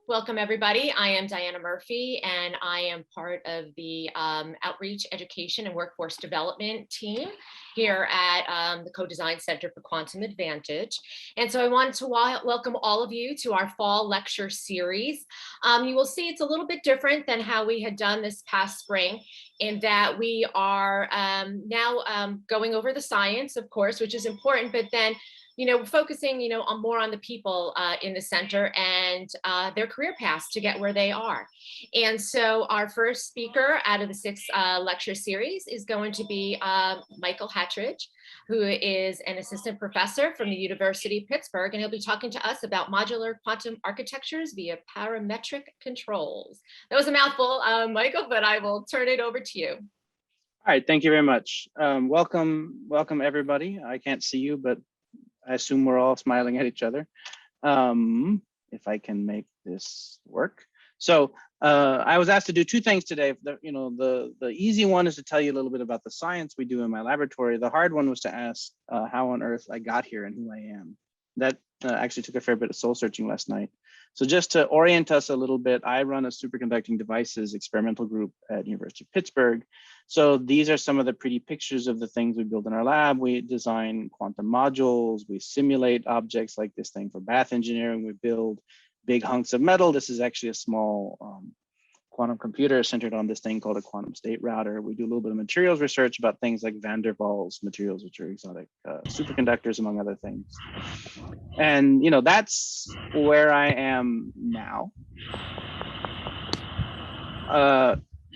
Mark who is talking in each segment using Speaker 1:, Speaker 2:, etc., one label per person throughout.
Speaker 1: Welcome, everybody. I am Diana Murphy, and I am part of the Outreach, Education, and Workforce Development team here at the Co-Design Center for Quantum Advantage. And so I wanted to welcome all of you to our fall lecture series. You will see it's a little bit different than how we had done this past spring, in that we are now going over the science, of course, which is important, but then focusing, on more on the people in the center and their career paths to get where they are. And so our first speaker out of the six lecture series is going to be Michael Hatridge, who is an assistant professor from the University of Pittsburgh, and he'll be talking to us about modular quantum architectures via parametric controls. That was a mouthful, Michael, but I will turn it over to you.
Speaker 2: All right, thank you very much. Welcome everybody. I can't see you, but I assume we're all smiling at each other. If I can make this work. So I was asked to do two things today. The easy one is to tell you a little bit about the science we do in my laboratory. The hard one was to ask how on earth I got here and who I am. That actually took a fair bit of soul searching last night. So just to orient us a little bit, I run a superconducting devices experimental group at University of Pittsburgh. So these are some of the pretty pictures of the things we build in our lab. We design quantum modules, we simulate objects like this thing for bath engineering, we build big hunks of metal. This is actually a small quantum computer centered on this thing called a quantum state router. We do a little bit of materials research about things like van der Waals materials, which are exotic superconductors, among other things. And that's where I am now.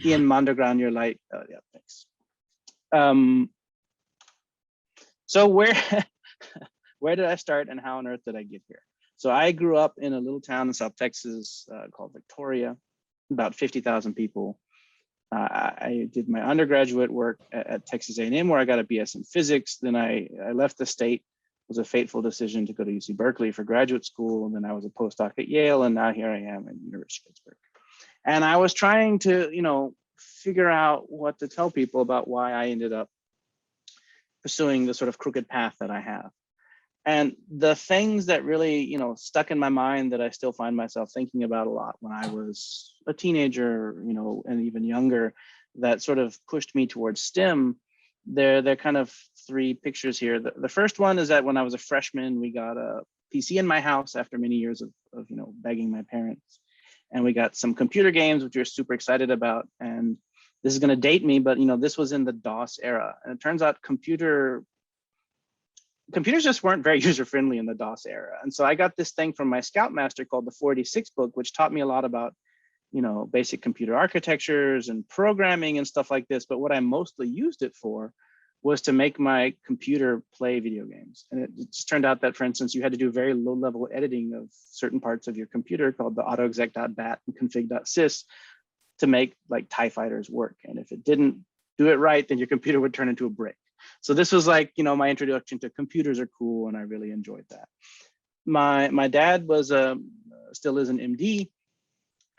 Speaker 2: Ian Mondeground, your light. Yeah, thanks. So where did I start and how on earth did I get here? So I grew up in a little town in South Texas called Victoria, about 50,000 people. I did my undergraduate work at Texas A&M, where I got a BS in physics. Then I left the state. It was a fateful decision to go to UC Berkeley for graduate school. And then I was a postdoc at Yale, and now here I am at University of Pittsburgh. And I was trying to, figure out what to tell people about why I ended up pursuing the sort of crooked path that I have. And the things that really, stuck in my mind that I still find myself thinking about a lot when I was a teenager, and even younger, that sort of pushed me towards STEM, they're kind of three pictures here. The first one is that when I was a freshman, we got a PC in my house after many years of begging my parents. And we got some computer games, which we were super excited about. And this is going to date me, but this was in the DOS era. And it turns out computers just weren't very user-friendly in the DOS era. And so I got this thing from my Scoutmaster called the 486 book, which taught me a lot about, basic computer architectures and programming and stuff like this. But what I mostly used it for was to make my computer play video games. And it just turned out that, for instance, you had to do very low-level editing of certain parts of your computer called the autoexec.bat and config.sys to make like TIE fighters work. And if it didn't do it right, then your computer would turn into a brick. So this was like, my introduction to computers are cool, and I really enjoyed that. My dad was still is an MD,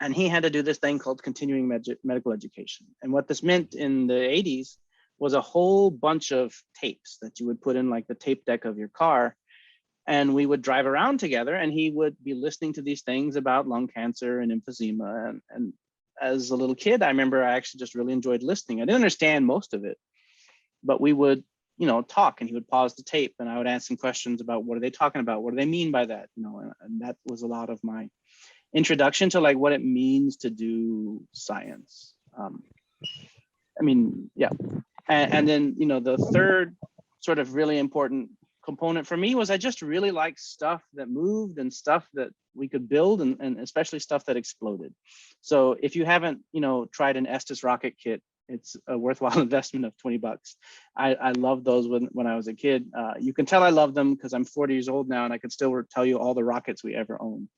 Speaker 2: and he had to do this thing called continuing medical education. And what this meant in the 80s was a whole bunch of tapes that you would put in like the tape deck of your car, and we would drive around together, and he would be listening to these things about lung cancer and emphysema. And as a little kid, I remember I actually just really enjoyed listening. I didn't understand most of it, but we would, talk, and he would pause the tape, and I would ask him questions about what are they talking about? What do they mean by that? And that was a lot of my introduction to like what it means to do science. Yeah. And then, the third sort of really important component for me was I just really like stuff that moved and stuff that we could build, and especially stuff that exploded. So if you haven't, tried an Estes rocket kit, it's a worthwhile investment of $20. I loved those when I was a kid. You can tell I love them because I'm 40 years old now, and I can still tell you all the rockets we ever owned.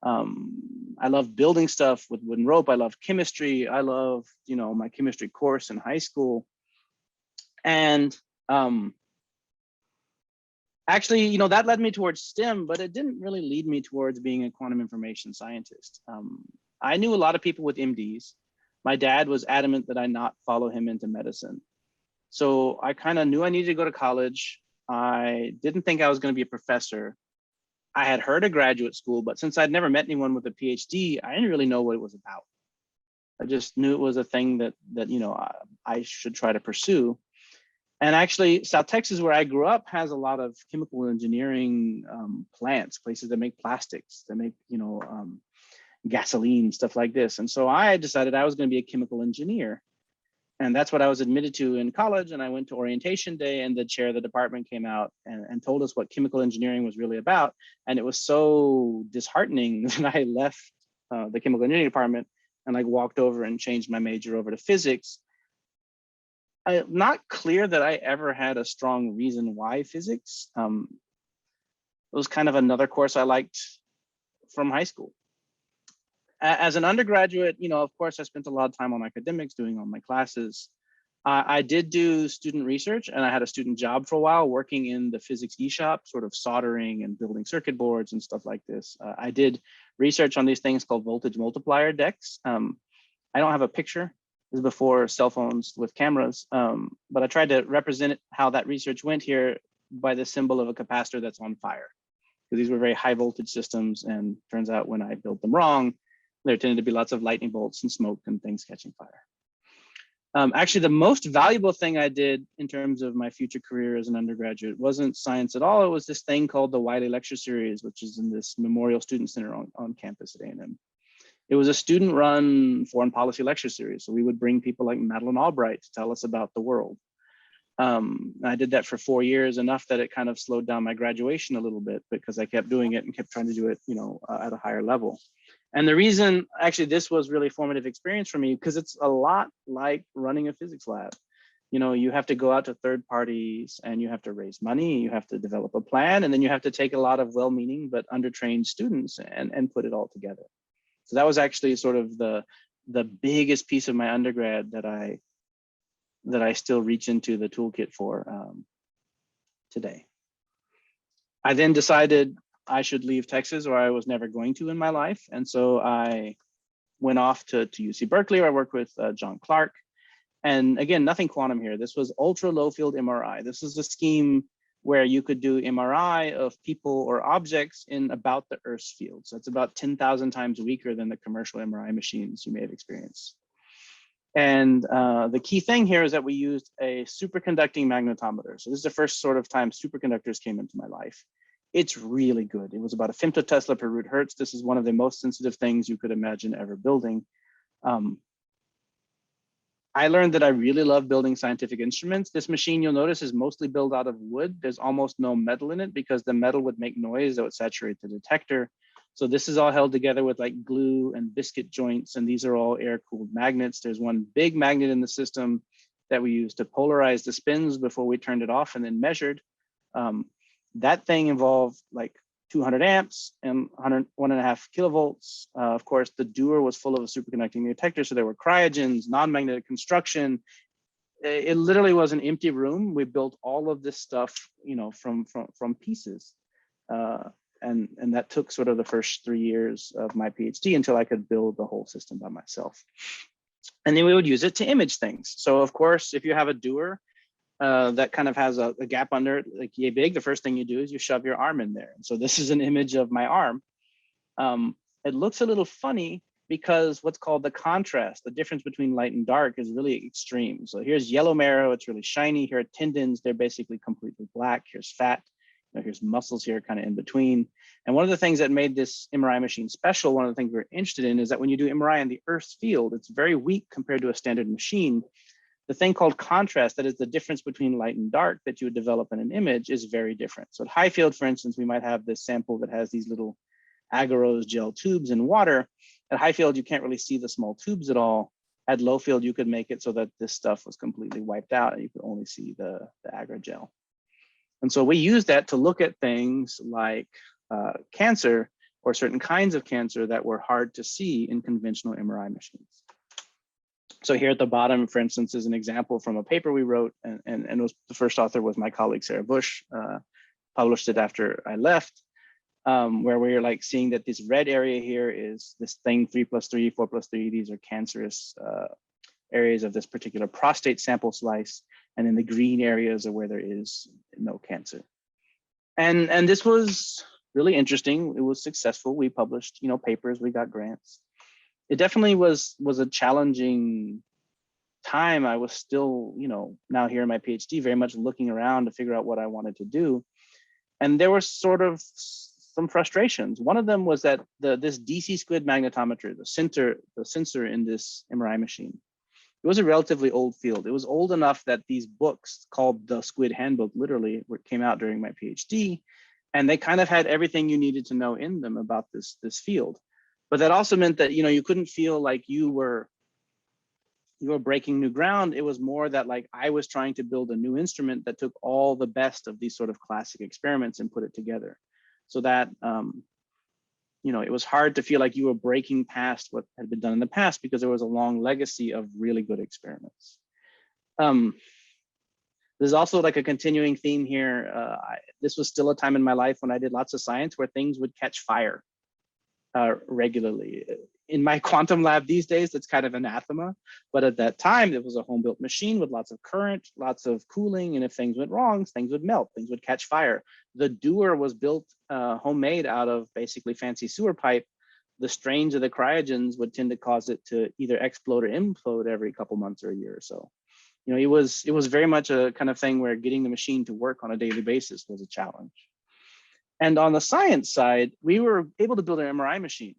Speaker 2: I love building stuff with wooden rope. I love chemistry. I love, my chemistry course in high school. And actually, that led me towards STEM, but it didn't really lead me towards being a quantum information scientist. I knew a lot of people with MDs. My dad was adamant that I not follow him into medicine. So I kind of knew I needed to go to college. I didn't think I was going to be a professor. I had heard of graduate school, but since I'd never met anyone with a PhD, I didn't really know what it was about. I just knew it was a thing that you know, I should try to pursue. And actually, South Texas, where I grew up, has a lot of chemical engineering plants, places that make plastics, that make, you know, gasoline, stuff like this. And so I decided I was going to be a chemical engineer. And that's what I was admitted to in college. And I went to orientation day, and the chair of the department came out and told us what chemical engineering was really about. And it was so disheartening that I left the chemical engineering department and like walked over and changed my major over to physics. Not clear that I ever had a strong reason why physics. It was kind of another course I liked from high school. As an undergraduate, you know, of course, I spent a lot of time on academics, doing all my classes. I did do student research, and I had a student job for a while working in the physics e-shop, sort of soldering and building circuit boards and stuff like this. I did research on these things called voltage multiplier decks. I don't have a picture. This is before cell phones with cameras, but I tried to represent how that research went here by the symbol of a capacitor that's on fire. Because these were very high voltage systems, and turns out when I built them wrong, there tended to be lots of lightning bolts and smoke and things catching fire. Actually, the most valuable thing I did in terms of my future career as an undergraduate wasn't science at all. It was this thing called the Wiley Lecture Series, which is in this Memorial Student Center on campus at A&M. It was a student-run foreign policy lecture series. So we would bring people like Madeleine Albright to tell us about the world. I did that for 4 years, enough that it kind of slowed down my graduation a little bit, because I kept doing it and kept trying to do it, you know, at a higher level. And the reason, actually, this was really formative experience for me, because it's a lot like running a physics lab. You know, you have to go out to third parties, and you have to raise money, you have to develop a plan, and then you have to take a lot of well-meaning but undertrained students and put it all together. So that was actually sort of the biggest piece of my undergrad that I still reach into the toolkit for today. I then decided I should leave Texas, or I was never going to in my life. And so I went off to UC Berkeley, where I worked with John Clark. And again, nothing quantum here. This was ultra low field MRI. This is a scheme where you could do MRI of people or objects in about the Earth's field. So it's about 10,000 times weaker than the commercial MRI machines you may have experienced. And the key thing here is that we used a superconducting magnetometer. So this is the first sort of time superconductors came into my life. It's really good. It was about a femtotesla per root hertz. This is one of the most sensitive things you could imagine ever building. I learned that I really love building scientific instruments. This machine, you'll notice, is mostly built out of wood. There's almost no metal in it, because the metal would make noise that would saturate the detector. So this is all held together with like glue and biscuit joints, and these are all air-cooled magnets. There's one big magnet in the system that we used to polarize the spins before we turned it off and then measured. That thing involved like 200 amps and 1.5 kilovolts. Of course, the doer was full of a superconducting detector, so there were cryogens, non-magnetic construction. It literally was an empty room. We built all of this stuff, you know, from pieces. And that took sort of the first 3 years of my PhD until I could build the whole system by myself. And then we would use it to image things. So of course, if you have a doer that kind of has a gap under it, like yay big, the first thing you do is you shove your arm in there. And so this is an image of my arm. It looks a little funny because what's called the contrast, the difference between light and dark, is really extreme. So here's yellow marrow, it's really shiny. Here are tendons, they're basically completely black. Here's fat. Here's muscles here kind of in between. And one of the things that made this MRI machine special, one of the things we're interested in, is that when you do MRI in the Earth's field, it's very weak compared to a standard machine. The thing called contrast, that is the difference between light and dark that you would develop in an image, is very different. So at high field, for instance, we might have this sample that has these little agarose gel tubes in water. At high field, you can't really see the small tubes at all. At low field, you could make it so that this stuff was completely wiped out and you could only see the agar gel. And so we use that to look at things like cancer, or certain kinds of cancer that were hard to see in conventional MRI machines. So here at the bottom, for instance, is an example from a paper we wrote, and it was, the first author was my colleague, Sarah Bush, published it after I left, where we're like seeing that this red area here is this thing 3+3, 4+3, these are cancerous areas of this particular prostate sample slice. And then the green areas are where there is no cancer. And this was really interesting. It was successful. We published, papers, we got grants. It definitely was a challenging time. I was still, now here in my PhD, very much looking around to figure out what I wanted to do. And there were sort of some frustrations. One of them was that this DC squid magnetometer, the sensor in this MRI machine, it was a relatively old field. It was old enough that these books called the Squid Handbook literally came out during my PhD, and they kind of had everything you needed to know in them about this field. But that also meant that you couldn't feel like you were breaking new ground. It was more that like I was trying to build a new instrument that took all the best of these sort of classic experiments and put it together. So that it was hard to feel like you were breaking past what had been done in the past because there was a long legacy of really good experiments. There's also like a continuing theme here. This was still a time in my life when I did lots of science where things would catch fire regularly. In my quantum lab these days, that's kind of anathema. But at that time, it was a home-built machine with lots of current, lots of cooling. And if things went wrong, things would melt, things would catch fire. The Doer was built homemade out of basically fancy sewer pipe. The strains of the cryogens would tend to cause it to either explode or implode every couple months or a year or so. It was very much a kind of thing where getting the machine to work on a daily basis was a challenge. And on the science side, we were able to build an MRI machine.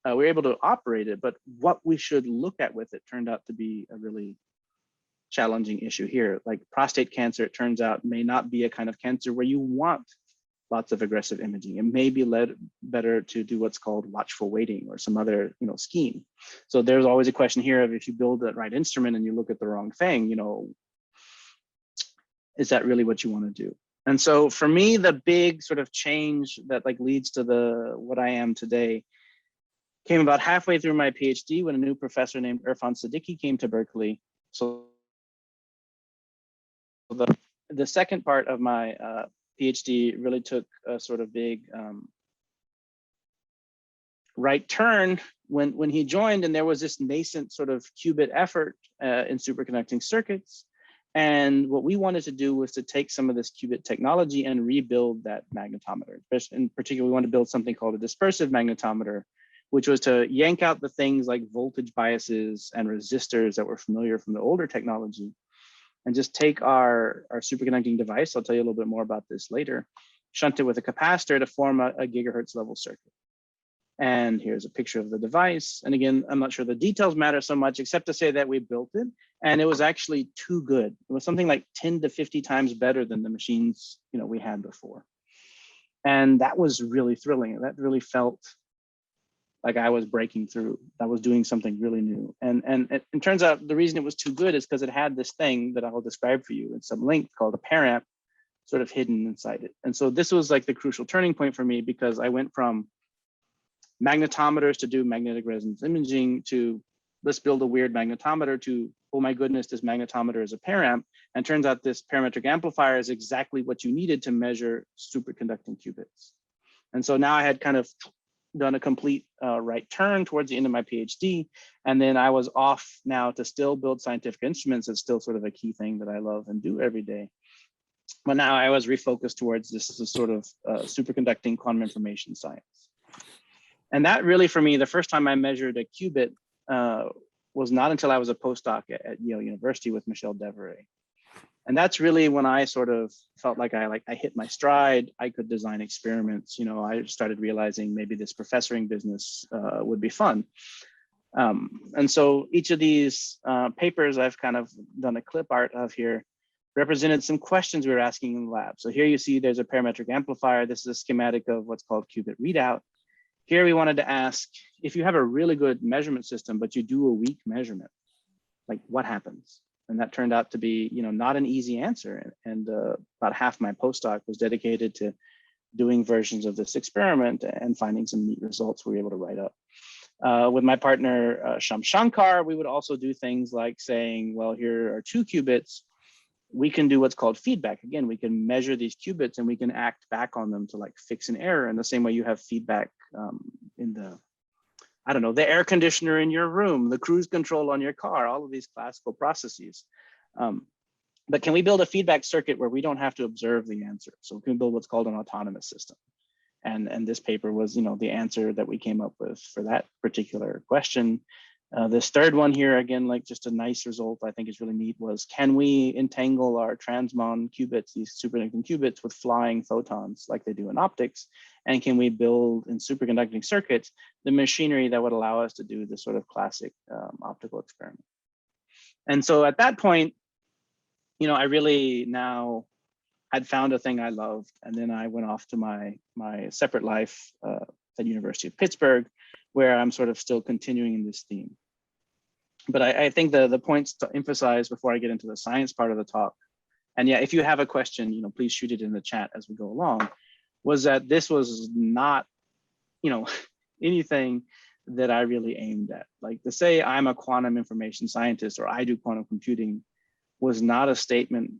Speaker 2: We were able to operate it, but what we should look at with it turned out to be a really challenging issue here. Like prostate cancer, it turns out, may not be a kind of cancer where you want lots of aggressive imaging. It may be better to do what's called watchful waiting or some other scheme. So there's always a question here of if you build the right instrument and you look at the wrong thing, is that really what you want to do? And so for me, the big sort of change that like leads to what I am today came about halfway through my PhD when a new professor named Irfan Siddiqui came to Berkeley. So the second part of my PhD really took a sort of big right turn when he joined, and there was this nascent sort of qubit effort in superconducting circuits. And what we wanted to do was to take some of this qubit technology and rebuild that magnetometer. In particular, we wanted to build something called a dispersive magnetometer, which was to yank out the things like voltage biases and resistors that were familiar from the older technology, and just take our superconducting device, I'll tell you a little bit more about this later, shunt it with a capacitor to form a gigahertz level circuit. And here's a picture of the device. And again, I'm not sure the details matter so much, except to say that we built it, and it was actually too good. It was something like 10 to 50 times better than the machines we had before. And that was really thrilling. That really felt like I was breaking through. I was doing something really new. And it turns out the reason it was too good is because it had this thing that I'll describe for you in some length called a paramp sort of hidden inside it. And so this was like the crucial turning point for me, because I went from magnetometers to do magnetic resonance imaging to let's build a weird magnetometer to, oh my goodness, this magnetometer is a paramp. And turns out this parametric amplifier is exactly what you needed to measure superconducting qubits. And so now I had kind of done a complete right turn towards the end of my PhD. And then I was off now to still build scientific instruments. It's still sort of a key thing that I love and do every day. But now I was refocused towards this sort of superconducting quantum information science. And that really, for me, the first time I measured a qubit was not until I was a postdoc at Yale University with Michel Devereux. And that's really when I sort of felt like I hit my stride. I could design experiments. I started realizing maybe this professoring business would be fun. And so each of these papers I've kind of done a clip art of here represented some questions we were asking in the lab. So here you see there's a parametric amplifier. This is a schematic of what's called qubit readout. Here we wanted to ask, if you have a really good measurement system, but you do a weak measurement, like what happens? And that turned out to be, not an easy answer. And about half my postdoc was dedicated to doing versions of this experiment and finding some neat results we were able to write up. With my partner, Sham Shankar, we would also do things like saying, well, here are 2 qubits. We can do what's called feedback. Again, we can measure these qubits and we can act back on them to like fix an error in the same way you have feedback in the air conditioner in your room, the cruise control on your car, all of these classical processes. But can we build a feedback circuit where we don't have to observe the answer? So we can build what's called an autonomous system. And this paper was, the answer that we came up with for that particular question. This third one here, again, like just a nice result I think is really neat, was can we entangle our transmon qubits, these superconducting qubits, with flying photons like they do in optics? And can we build in superconducting circuits the machinery that would allow us to do this sort of classic optical experiment? And so at that point, I really now had found a thing I loved. And then I went off to my separate life at University of Pittsburgh, where I'm sort of still continuing in this theme. But I think the points to emphasize before I get into the science part of the talk, and yeah, if you have a question, please shoot it in the chat as we go along, was that this was not, anything that I really aimed at. Like to say I'm a quantum information scientist or I do quantum computing was not a statement,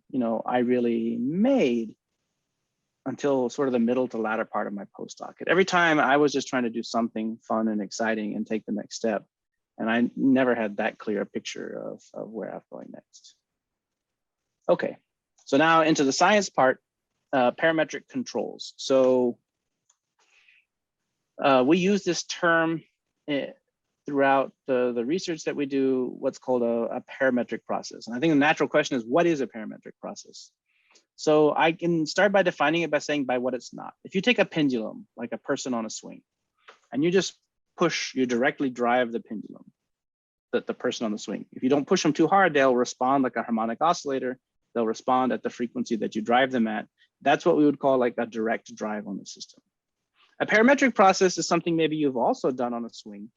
Speaker 2: I really made until sort of the middle to latter part of my postdoc. At every time I was just trying to do something fun and exciting and take the next step. And I never had that clear a picture of where I'm going next. Okay, so now into the science part, parametric controls. So we use this term throughout the research that we do, what's called a parametric process. And I think the natural question is, what is a parametric process? So I can start by defining it by saying by what it's not. If you take a pendulum, like a person on a swing, and you just push, you directly drive the pendulum, the person on the swing. If you don't push them too hard, they'll respond like a harmonic oscillator. They'll respond at the frequency that you drive them at. That's what we would call like a direct drive on the system. A parametric process is something maybe you've also done on a swing,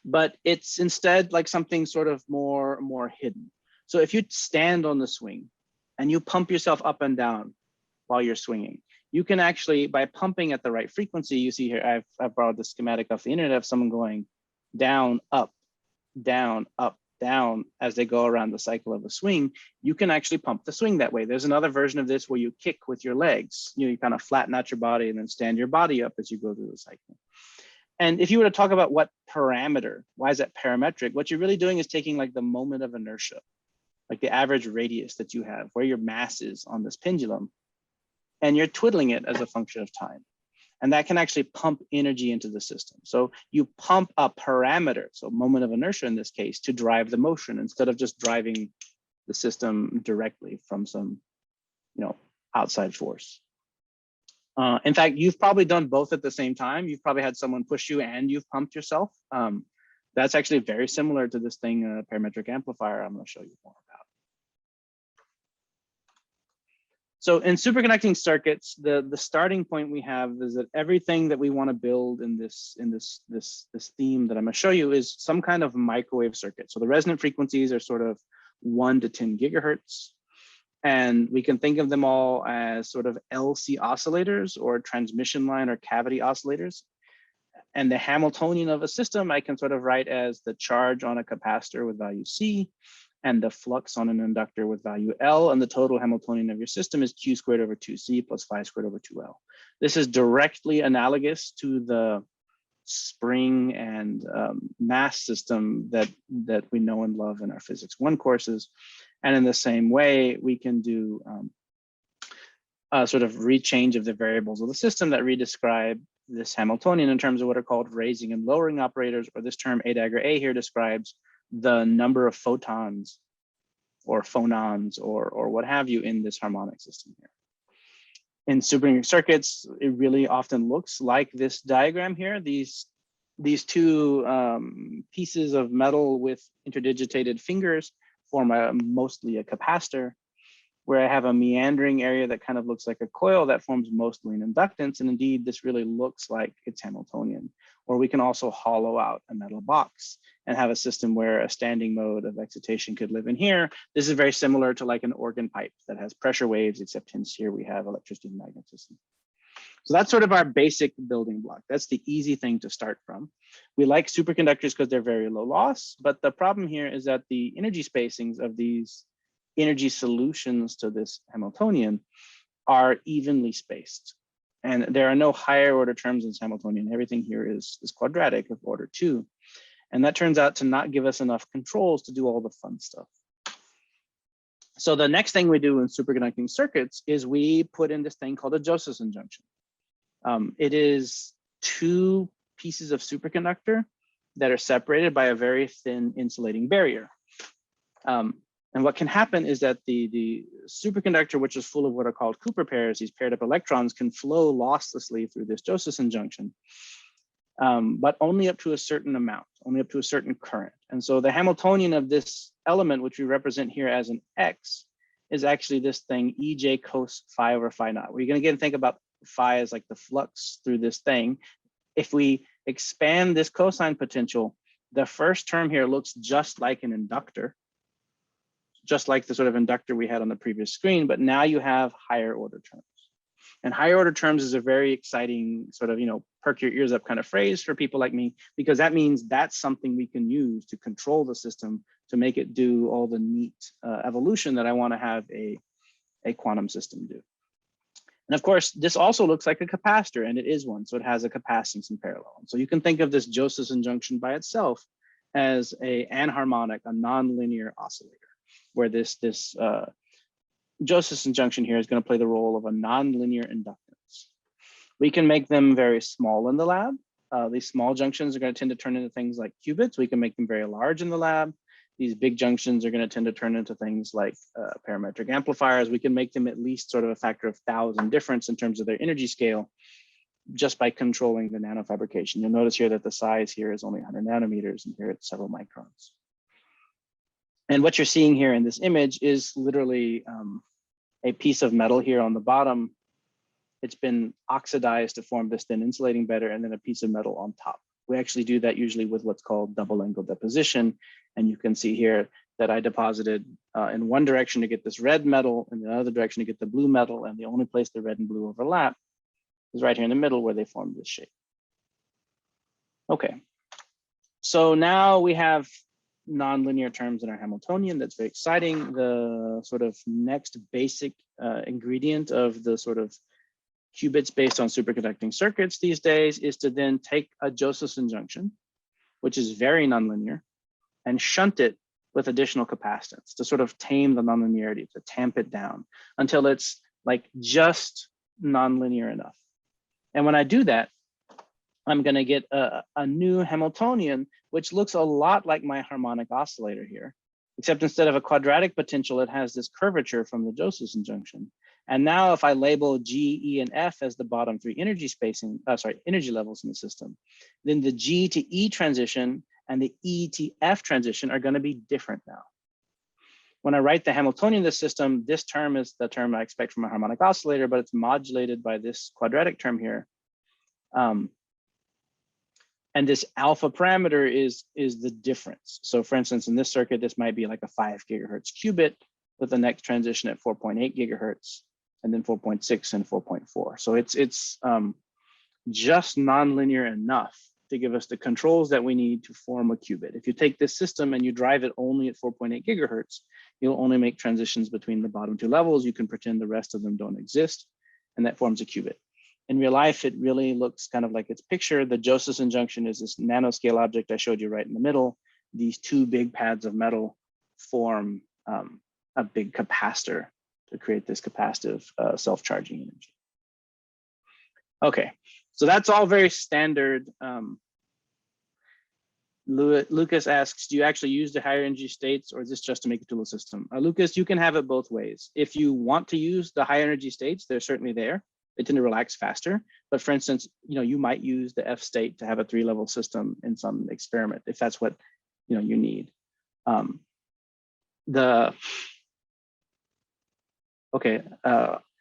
Speaker 2: but it's instead like something sort of more hidden. So if you stand on the swing and you pump yourself up and down while you're swinging, you can actually, by pumping at the right frequency, you see here, I've borrowed the schematic off the internet of someone going down, up, down, up, down as they go around the cycle of a swing. You can actually pump the swing that way. There's another version of this where you kick with your legs. You kind of flatten out your body and then stand your body up as you go through the cycle. And if you were to talk about what parameter, why is that parametric? What you're really doing is taking like the moment of inertia, like the average radius that you have, where your mass is on this pendulum, and you're twiddling it as a function of time. And that can actually pump energy into the system. So you pump a parameter, so moment of inertia in this case, to drive the motion instead of just driving the system directly from some, outside force. In fact, you've probably done both at the same time. You've probably had someone push you and you've pumped yourself. That's actually very similar to this thing, parametric amplifier I'm going to show you more about. So in superconducting circuits, the starting point we have is that everything that we want to build in this theme that I'm going to show you is some kind of microwave circuit. So the resonant frequencies are sort of 1 to 10 gigahertz. And we can think of them all as sort of LC oscillators or transmission line or cavity oscillators. And the Hamiltonian of a system, I can sort of write as the charge on a capacitor with value C, and the flux on an inductor with value L, and the total Hamiltonian of your system is Q squared over 2C plus phi squared over 2L. This is directly analogous to the spring and mass system that we know and love in our Physics 1 courses. And in the same way, we can do sort of rechange of the variables of the system that redescribe this Hamiltonian in terms of what are called raising and lowering operators, or this term A dagger A here describes the number of photons or phonons or what have you in this harmonic system here. In superconducting circuits, it really often looks like this diagram here. These two pieces of metal with interdigitated fingers form mostly a capacitor, where I have a meandering area that kind of looks like a coil that forms mostly an inductance. And indeed, this really looks like it's Hamiltonian. Or we can also hollow out a metal box and have a system where a standing mode of excitation could live in here. This is very similar to like an organ pipe that has pressure waves, except hence here we have electricity and magnetism. So that's sort of our basic building block. That's the easy thing to start from. We like superconductors because they're very low loss, but the problem here is that the energy spacings of these energy solutions to this Hamiltonian are evenly spaced. And there are no higher order terms in Hamiltonian. Everything here is quadratic of order 2. And that turns out to not give us enough controls to do all the fun stuff. So the next thing we do in superconducting circuits is we put in this thing called a Josephson junction. It is two pieces of superconductor that are separated by a very thin insulating barrier. And what can happen is that the superconductor, which is full of what are called Cooper pairs, these paired up electrons, can flow losslessly through this Josephson junction, but only up to a certain amount, only up to a certain current. And so the Hamiltonian of this element, which we represent here as an X, is actually this thing, EJ cos phi over phi naught. We're going to get and think about phi as like the flux through this thing. If we expand this cosine potential, the first term here looks just like an inductor, just like the sort of inductor we had on the previous screen, but now you have higher order terms. And higher order terms is a very exciting sort of, perk your ears up kind of phrase for people like me, because that means that's something we can use to control the system to make it do all the neat evolution that I want to have a quantum system do. And of course, this also looks like a capacitor, and it is one. So it has a capacitance in parallel. So you can think of this Josephson junction by itself as a anharmonic, a nonlinear oscillator, where this Josephson junction here is going to play the role of a nonlinear inductance. We can make them very small in the lab. These small junctions are going to tend to turn into things like qubits. We can make them very large in the lab. These big junctions are going to tend to turn into things like parametric amplifiers. We can make them at least sort of a factor of 1,000 difference in terms of their energy scale just by controlling the nanofabrication. You'll notice here that the size here is only 100 nanometers, and here it's several microns. And what you're seeing here in this image is literally a piece of metal here on the bottom. It's been oxidized to form this thin insulating better, and then a piece of metal on top. We actually do that usually with what's called double angle deposition. And you can see here that I deposited in one direction to get this red metal, and the other direction to get the blue metal. And the only place the red and blue overlap is right here in the middle where they form this shape. Okay, so now we have nonlinear terms in our Hamiltonian. That's very exciting. The sort of next basic ingredient of the sort of qubits based on superconducting circuits these days is to then take a Josephson junction, which is very nonlinear, and shunt it with additional capacitance to sort of tame the nonlinearity, to tamp it down until it's like just nonlinear enough. And when I do that, I'm going to get a new Hamiltonian, which looks a lot like my harmonic oscillator here, except instead of a quadratic potential, it has this curvature from the Josephson junction. And now if I label G, E, and F as the bottom three energy levels in the system, then the G to E transition and the E to F transition are going to be different now. When I write the Hamiltonian of the system, this term is the term I expect from a harmonic oscillator, but it's modulated by this quadratic term here. And this alpha parameter is the difference. So for instance, in this circuit, this might be like a 5 gigahertz qubit with the next transition at 4.8 gigahertz, and then 4.6 and 4.4. So it's just nonlinear enough to give us the controls that we need to form a qubit. If you take this system and you drive it only at 4.8 gigahertz, you'll only make transitions between the bottom two levels. You can pretend the rest of them don't exist, and that forms a qubit. In real life, it really looks kind of like its picture. The Josephson junction is this nanoscale object I showed you right in the middle. These two big pads of metal form a big capacitor to create this capacitive self-charging energy. Okay, so that's all very standard. Lucas asks, do you actually use the higher energy states, or is this just to make a Tula system? Lucas, you can have it both ways. If you want to use the higher energy states, they're certainly there. They tend to relax faster. But for instance, you might use the F state to have a 3-level system in some experiment, if that's what you need. Okay,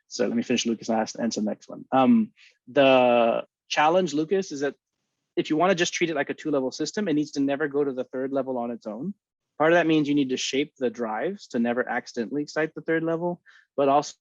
Speaker 2: so let me finish Lucas last and answer the next one. The challenge, Lucas, is that if you want to just treat it like a 2-level system, it needs to never go to the 3rd level on its own. Part of that means you need to shape the drives to never accidentally excite the 3rd level, but also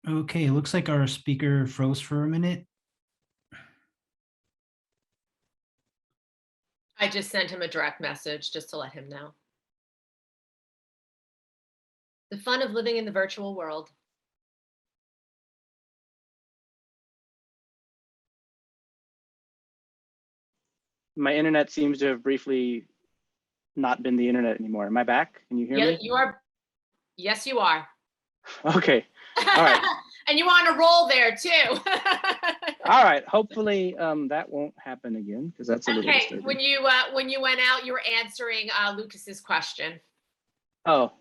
Speaker 3: Okay, it looks like our speaker froze for a minute.
Speaker 1: I just sent him a direct message just to let him know. The fun of living in the virtual world.
Speaker 2: My internet seems to have briefly not been the internet anymore. Am I back? Can you hear
Speaker 1: Yeah,
Speaker 2: me?
Speaker 1: you are. Yes, you are.
Speaker 2: Okay. All right.
Speaker 1: And you on a roll there too.
Speaker 2: All right. Hopefully that won't happen again because that's a little
Speaker 1: Okay,
Speaker 2: disturbing.
Speaker 1: when you went out, you were answering Lucas's question.
Speaker 2: Oh.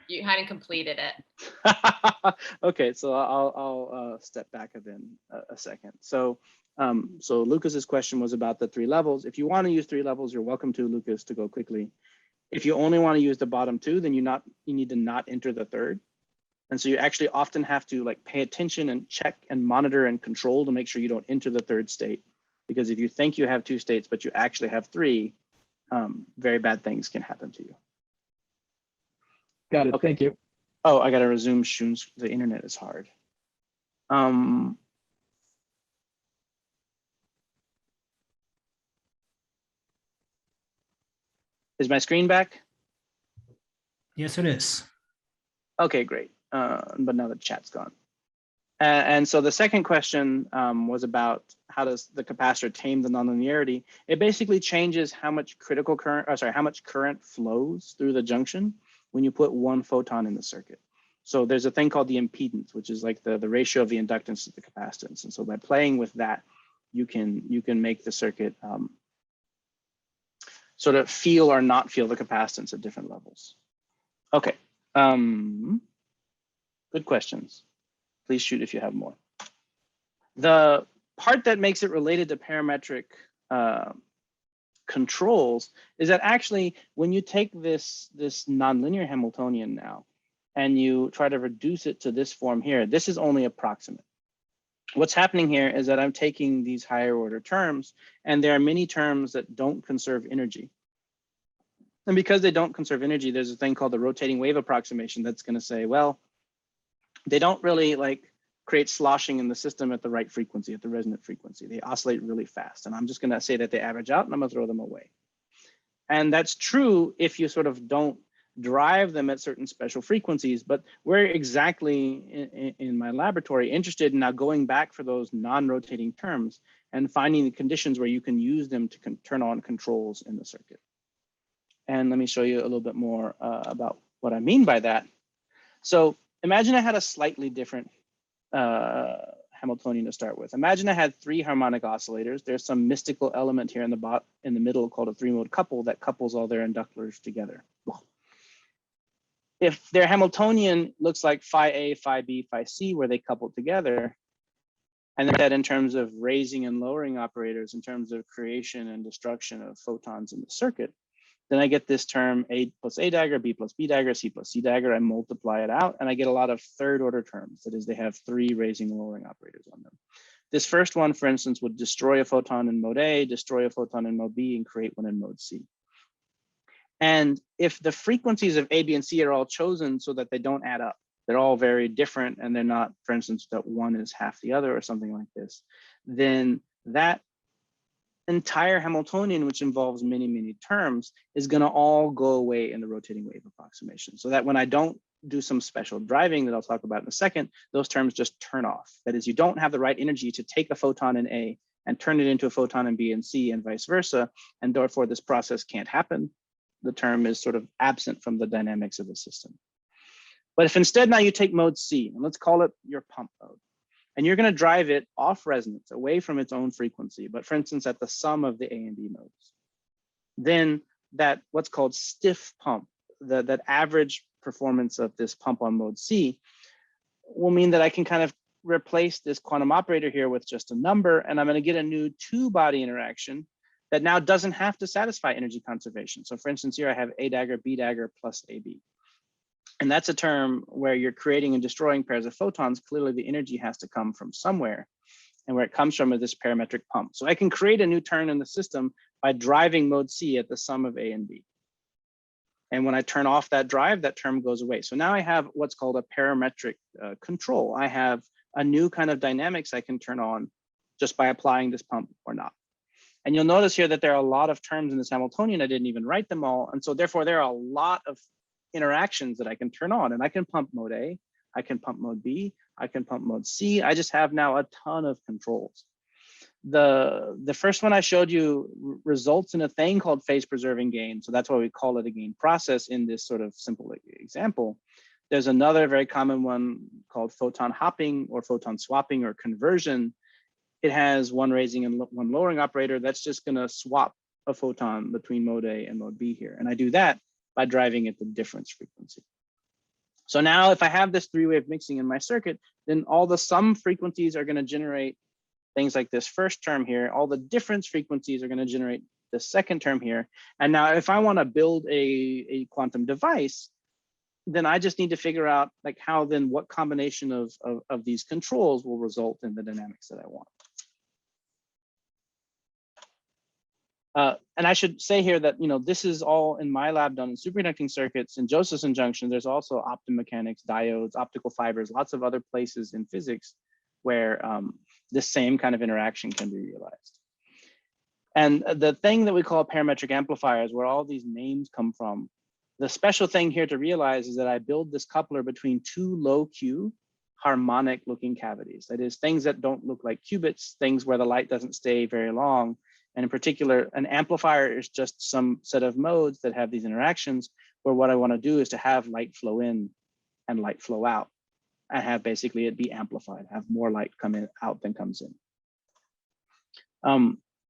Speaker 1: You hadn't completed it.
Speaker 2: Okay, so I'll step back a second. So so Lucas's question was about the 3 levels. If you want to use 3 levels, you're welcome to, Lucas, to go quickly. If you only want to use the bottom 2, then you need to not enter the 3rd. And so you actually often have to like pay attention and check and monitor and control to make sure you don't enter the 3rd state. Because if you think you have 2 states, but you actually have 3, very bad things can happen to you.
Speaker 4: Got it.
Speaker 2: Okay.
Speaker 4: Thank you.
Speaker 2: Oh, I got to resume Shun's. The internet is hard. Is my screen back?
Speaker 3: Yes, it is.
Speaker 2: Okay, great. But now the chat's gone. And so the second question was about how does the capacitor tame the nonlinearity? It basically changes how much critical current, or sorry, how much current flows through the junction when you put 1 photon in the circuit. So there's a thing called the impedance, which is like the ratio of the inductance to the capacitance. And so by playing with that, you can make the circuit sort of feel or not feel the capacitance at different levels. Okay, good questions. Please shoot if you have more. The part that makes it related to parametric controls is that actually when you take this nonlinear Hamiltonian now and you try to reduce it to this form here, this is only approximate. What's happening here is that I'm taking these higher order terms, and there are many terms that don't conserve energy. And because they don't conserve energy, there's a thing called the rotating wave approximation that's going to say, well, they don't really like create sloshing in the system at the right frequency, at the resonant frequency. They oscillate really fast. And I'm just going to say that they average out, and I'm going to throw them away. And that's true if you sort of don't drive them at certain special frequencies. But we're exactly in my laboratory interested in now going back for those non-rotating terms and finding the conditions where you can use them to turn on controls in the circuit. And let me show you a little bit more about what I mean by that. So imagine I had a slightly different Hamiltonian to start with. Imagine I had 3 harmonic oscillators. There's some mystical element here in the middle called a 3-mode couple that couples all their inductors together. If their Hamiltonian looks like phi A, phi B, phi C, where they couple together, and that in terms of raising and lowering operators, in terms of creation and destruction of photons in the circuit, then I get this term A plus A dagger, B plus B dagger, C plus C dagger. I multiply it out and I get a lot of 3rd order terms. That is, they have 3 raising and lowering operators on them. This first one, for instance, would destroy a photon in mode A, destroy a photon in mode B, and create one in mode C. And if the frequencies of A, B, and C are all chosen so that they don't add up, they're all very different, and they're not, for instance, that one is half the other or something like this, then that entire Hamiltonian, which involves many, many terms, is going to all go away in the rotating wave approximation. So that when I don't do some special driving that I'll talk about in a second, those terms just turn off. That is, you don't have the right energy to take a photon in A and turn it into a photon in B and C and vice versa. And therefore, this process can't happen. The term is sort of absent from the dynamics of the system. But if instead now you take mode C, and let's call it your pump mode, and you're going to drive it off resonance, away from its own frequency, but for instance, at the sum of the A and B modes, then that what's called stiff pump, that average performance of this pump on mode C will mean that I can kind of replace this quantum operator here with just a number, and I'm going to get a new 2-body interaction that now doesn't have to satisfy energy conservation. So for instance, here I have A dagger, B dagger plus AB. And that's a term where you're creating and destroying pairs of photons. Clearly the energy has to come from somewhere. And where it comes from is this parametric pump. So I can create a new term in the system by driving mode C at the sum of A and B. And when I turn off that drive, that term goes away. So now I have what's called a parametric control. I have a new kind of dynamics I can turn on just by applying this pump or not. And you'll notice here that there are a lot of terms in this Hamiltonian. I didn't even write them all. And so therefore there are a lot of interactions that I can turn on, and I can pump mode A, I can pump mode B, I can pump mode C. I just have now a ton of controls. The first one I showed you results in a thing called phase preserving gain. So that's why we call it a gain process in this sort of simple example. There's another very common one called photon hopping or photon swapping or conversion. It has one raising and one lowering operator. That's just going to swap a photon between mode A and mode B here. And I do that by driving at the difference frequency. So now if I have this three-wave mixing in my circuit, then all the sum frequencies are going to generate things like this first term here. All the difference frequencies are going to generate the second term here. And now if I want to build a quantum device, then I just need to figure out like how then what combination of these controls will result in the dynamics that I want. And I should say here that, you know, this is all in my lab done in superconducting circuits. In Josephson junction, there's also optomechanics, diodes, optical fibers, lots of other places in physics where this same kind of interaction can be realized. And the thing that we call parametric amplifiers, where all these names come from, the special thing here to realize is that I build this coupler between two low Q harmonic looking cavities. That is, things that don't look like qubits, things where the light doesn't stay very long. And in particular, an amplifier is just some set of modes that have these interactions where what I want to do is to have light flow in and light flow out and have basically it be amplified, have more light come in out than comes in.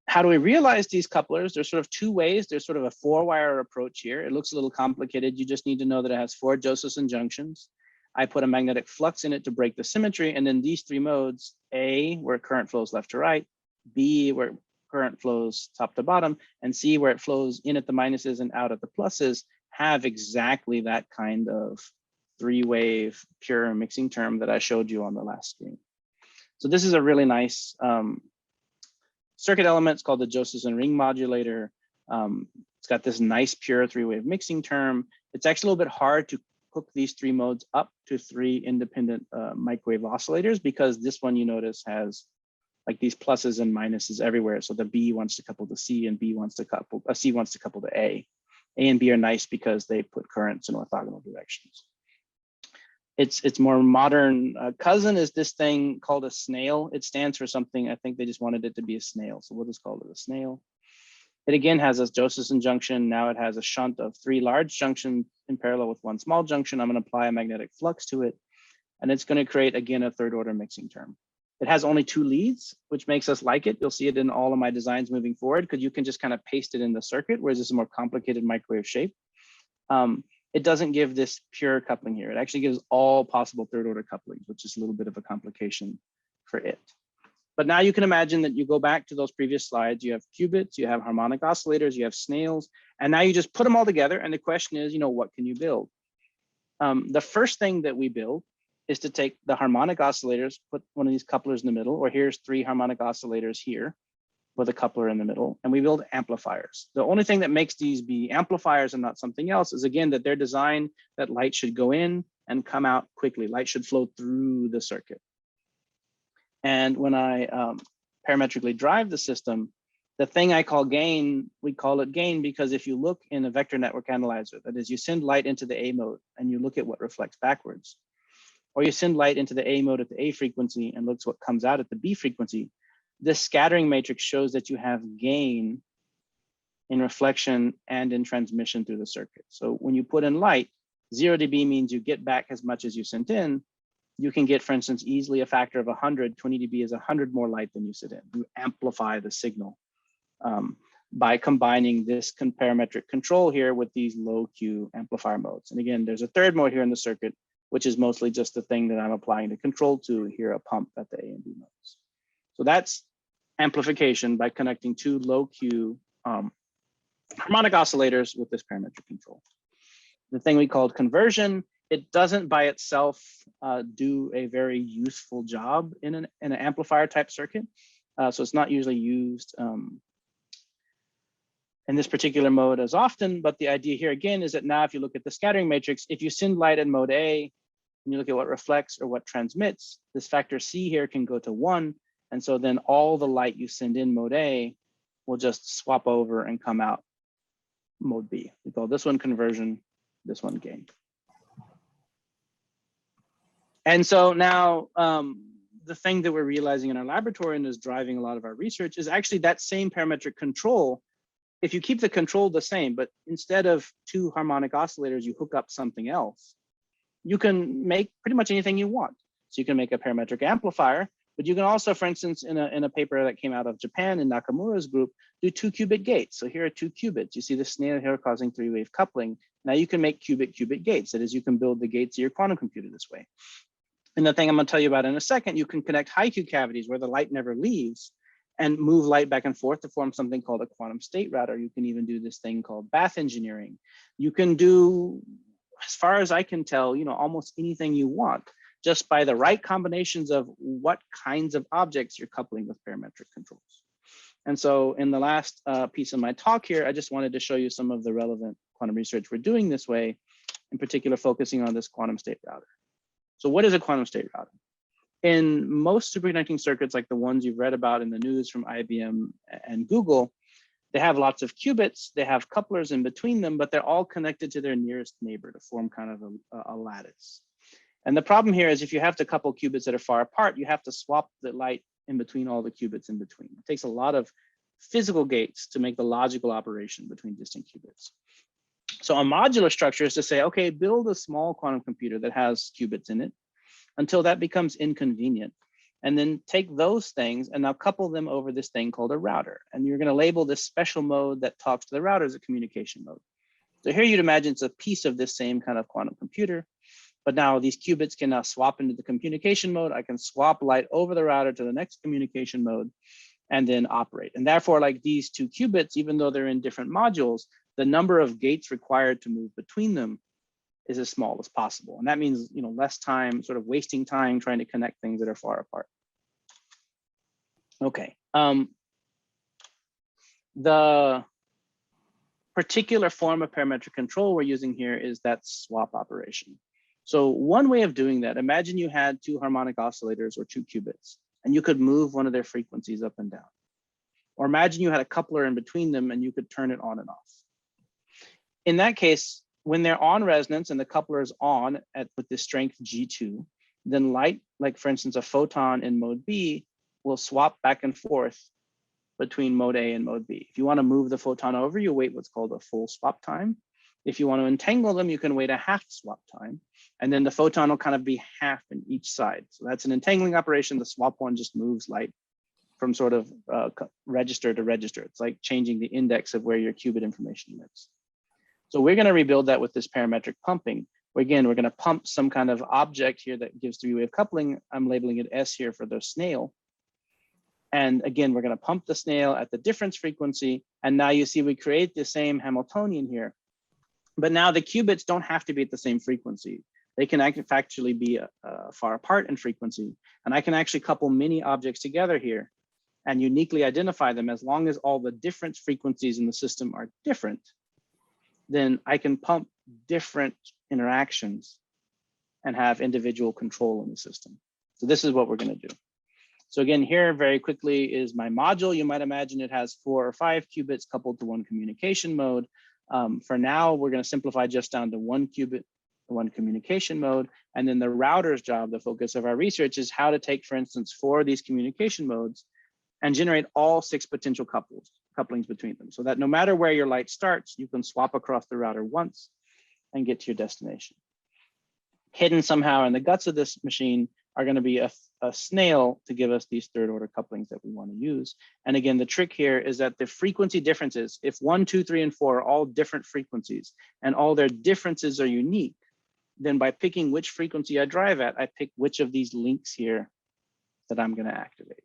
Speaker 2: How do we realize these couplers? There's sort of two ways. There's sort of a 4-wire approach here. It looks a little complicated. You just need to know that it has 4 Josephson junctions. I put a magnetic flux in it to break the symmetry. And then these 3 modes, A, where current flows left to right, B, where current flows top to bottom, and C, where it flows in at the minuses and out at the pluses, have exactly that kind of 3-wave pure mixing term that I showed you on the last screen. So this is a really nice circuit element. It's called the Josephson ring modulator. It's got this nice pure 3-wave mixing term. It's actually a little bit hard to hook these 3 modes up to 3 independent microwave oscillators, because this one, you notice, has like these pluses and minuses everywhere. So the B wants to couple to C and B wants to couple, C wants to couple to A. A and B are nice because they put currents in orthogonal directions. Its more modern cousin is this thing called a snail. It stands for something. I think they just wanted it to be a snail. So we'll just call it a snail. It again has a Josephson junction. Now it has a shunt of 3 large junctions in parallel with 1 small junction. I'm going to apply a magnetic flux to it. And it's going to create, again, a 3rd order mixing term. It has only 2 leads, which makes us like it. You'll see it in all of my designs moving forward, because you can just kind of paste it in the circuit, whereas this is a more complicated microwave shape. It doesn't give this pure coupling here. It actually gives all possible 3rd order couplings, which is a little bit of a complication for it. But now you can imagine that you go back to those previous slides. You have qubits, you have harmonic oscillators, you have snails, and now you just put them all together. And the question is, you know, what can you build? The first thing that we build is to take the harmonic oscillators, put one of these couplers in the middle, or here's 3 harmonic oscillators here with a coupler in the middle, and we build amplifiers. The only thing that makes these be amplifiers and not something else is, again, that they're designed that light should go in and come out quickly. Light should flow through the circuit. And when I parametrically drive the system, the thing I call gain, we call it gain because if you look in a vector network analyzer, that is, you send light into the A mode and you look at what reflects backwards, or you send light into the A mode at the A frequency and looks what comes out at the B frequency, this scattering matrix shows that you have gain in reflection and in transmission through the circuit. So when you put in light, 0 dB means you get back as much as you sent in. You can get, for instance, easily a factor of 100. 20 dB is 100 more light than you sent in. You amplify the signal by combining this parametric control here with these low Q amplifier modes. And again, there's a 3rd mode here in the circuit, which is mostly just the thing that I'm applying the control to here, a pump at the A and B modes. So that's amplification by connecting 2 low Q harmonic oscillators with this parametric control. The thing we called conversion, it doesn't by itself do a very useful job in an amplifier type circuit. So it's not usually used in this particular mode as often, but the idea here again is that now if you look at the scattering matrix, if you send light in mode A, and you look at what reflects or what transmits, this factor C here can go to 1. And so then all the light you send in mode A will just swap over and come out mode B. We call this one conversion, this one gain. And so now the thing that we're realizing in our laboratory and is driving a lot of our research is actually that same parametric control. If you keep the control the same, but instead of 2 harmonic oscillators, you hook up something else, you can make pretty much anything you want. So you can make a parametric amplifier, but you can also, for instance, in a paper that came out of Japan in Nakamura's group, do 2-qubit gates. So here are 2 qubits. You see the snail here causing 3-wave coupling. Now you can make qubit gates. That is, you can build the gates of your quantum computer this way. And the thing I'm going to tell you about in a second, you can connect high Q cavities where the light never leaves and move light back and forth to form something called a quantum state router. You can even do this thing called bath engineering. You can do, as far as I can tell, almost anything you want, just by the right combinations of what kinds of objects you're coupling with parametric controls. And so in the last piece of my talk here, I just wanted to show you some of the relevant quantum research we're doing this way, in particular focusing on this quantum state router. So what is a quantum state router? In most superconducting circuits, like the ones you've read about in the news from IBM and Google, they have lots of qubits, they have couplers in between them, but they're all connected to their nearest neighbor to form kind of a lattice. And the problem here is if you have to couple qubits that are far apart, you have to swap the light in between all the qubits in between. It takes a lot of physical gates to make the logical operation between distant qubits. So a modular structure is to say, okay, build a small quantum computer that has qubits in it until that becomes inconvenient. And then take those things and now couple them over this thing called a router. And you're going to label this special mode that talks to the router as a communication mode. So here you'd imagine it's a piece of this same kind of quantum computer. But now these qubits can now swap into the communication mode. I can swap light over the router to the next communication mode and then operate. And therefore, like these 2 qubits, even though they're in different modules, the number of gates required to move between them is as small as possible. And that means, less time, sort of wasting time trying to connect things that are far apart. Okay. The particular form of parametric control we're using here is that swap operation. So one way of doing that, imagine you had 2 harmonic oscillators or 2 qubits, and you could move one of their frequencies up and down. Or imagine you had a coupler in between them and you could turn it on and off. In that case, when they're on resonance and the coupler is on with this strength G2, then light, like for instance, a photon in mode B, will swap back and forth between mode A and mode B. If you want to move the photon over, you wait what's called a full swap time. If you want to entangle them, you can wait a half swap time. And then the photon will kind of be half in each side. So that's an entangling operation. The swap one just moves light from sort of register to register. It's like changing the index of where your qubit information lives. So we're going to rebuild that with this parametric pumping. Where again, we're going to pump some kind of object here that gives 3-wave coupling. I'm labeling it S here for the snail. And again, we're going to pump the snail at the difference frequency. And now you see we create the same Hamiltonian here. But now the qubits don't have to be at the same frequency. They can actually be far apart in frequency. And I can actually couple many objects together here and uniquely identify them. As long as all the difference frequencies in the system are different, then I can pump different interactions and have individual control in the system. So this is what we're going to do. So again, here very quickly is my module. You might imagine it has 4 or 5 qubits coupled to one communication mode. For now, we're going to simplify just down to 1 qubit, 1 communication mode. And then the router's job, the focus of our research, is how to take, for instance, 4 of these communication modes and generate all 6 potential couplings between them. So that no matter where your light starts, you can swap across the router once and get to your destination. Hidden somehow in the guts of this machine are going to be a snail to give us these 3rd order couplings that we want to use. And again, the trick here is that the frequency differences, if 1, 2, 3, and 4 are all different frequencies and all their differences are unique, then by picking which frequency I drive at, I pick which of these links here that I'm going to activate.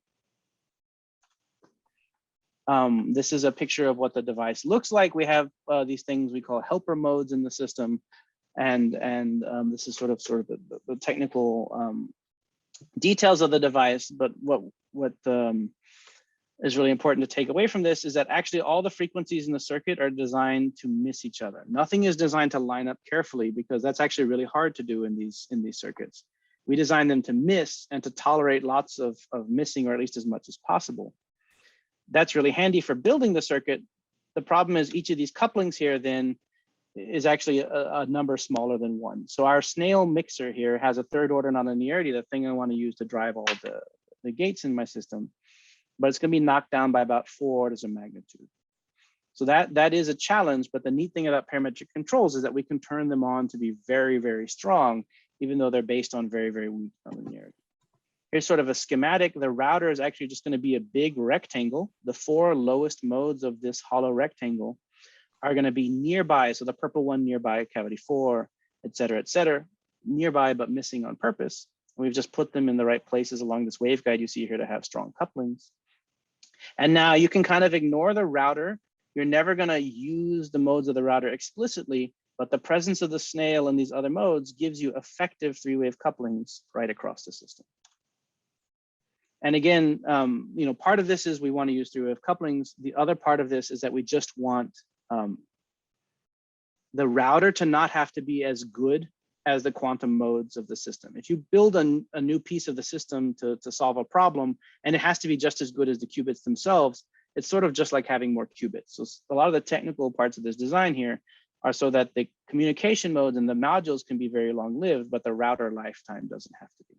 Speaker 2: This is a picture of what the device looks like. We have these things we call helper modes in the system. And this is sort of the technical details of the device, but what is really important to take away from this is that actually all the frequencies in the circuit are designed to miss each other. Nothing is designed to line up carefully because that's actually really hard to do in these circuits. We design them to miss and to tolerate lots of missing, or at least as much as possible. That's really handy for building the circuit. The problem is each of these couplings here then is actually a number smaller than 1. So our snail mixer here has a third order nonlinearity, the thing I want to use to drive all the gates in my system, but it's going to be knocked down by about 4 orders of magnitude. So that is a challenge, but the neat thing about parametric controls is that we can turn them on to be very, very strong, even though they're based on very, very weak nonlinearity. Here's sort of a schematic. The router is actually just going to be a big rectangle. The 4 lowest modes of this hollow rectangle are going to be nearby. So the purple one nearby cavity 4, et cetera, nearby, but missing on purpose. And we've just put them in the right places along this waveguide you see here to have strong couplings. And now you can kind of ignore the router. You're never going to use the modes of the router explicitly, but the presence of the snail and these other modes gives you effective 3-wave couplings right across the system. And again, part of this is we want to use 3-wave couplings. The other part of this is that we just want the router to not have to be as good as the quantum modes of the system. If you build a new piece of the system to solve a problem, and it has to be just as good as the qubits themselves, it's sort of just like having more qubits. So a lot of the technical parts of this design here are so that the communication modes and the modules can be very long-lived, but the router lifetime doesn't have to be.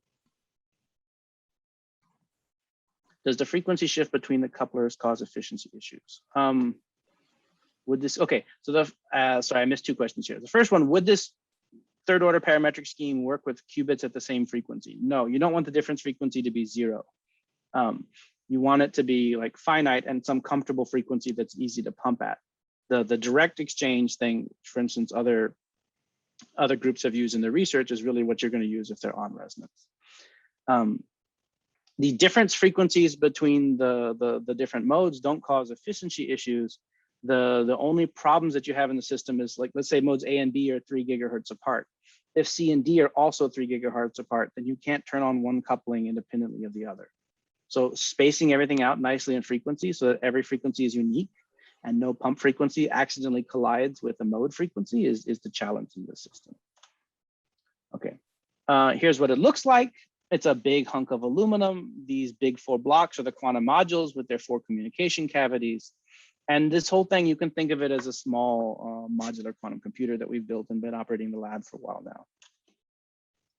Speaker 2: Does the frequency shift between the couplers cause efficiency issues? Would this, okay, so sorry, I missed 2 questions here. The first one, would this third order parametric scheme work with qubits at the same frequency? No, you don't want the difference frequency to be 0. You want it to be like finite and some comfortable frequency that's easy to pump at. The direct exchange thing, for instance, other groups have used in the research is really what you're going to use if they're on resonance. The difference frequencies between the different modes don't cause efficiency issues. The only problems that you have in the system is, like, let's say modes A and B are 3 gigahertz apart. If C and D are also 3 gigahertz apart, then you can't turn on one coupling independently of the other. So spacing everything out nicely in frequency so that every frequency is unique and no pump frequency accidentally collides with a mode frequency is the challenge in the system. Okay, here's what it looks like. It's a big hunk of aluminum. These big 4 blocks are the quantum modules with their 4 communication cavities. And this whole thing, you can think of it as a small modular quantum computer that we've built and been operating the lab for a while now.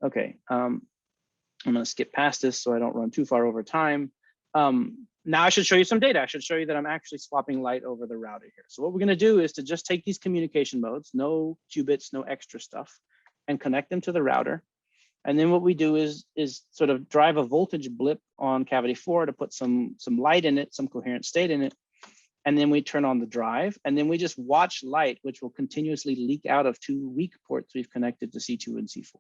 Speaker 2: Okay, I'm going to skip past this so I don't run too far over time. Now I should show you some data. I should show you that I'm actually swapping light over the router here. So what we're going to do is to just take these communication modes, no qubits, no extra stuff, and connect them to the router. And then what we do is sort of drive a voltage blip on cavity 4 to put some light in it, some coherent state in it. And then we turn on the drive, and then we just watch light, which will continuously leak out of 2 weak ports we've connected to C2 and C4.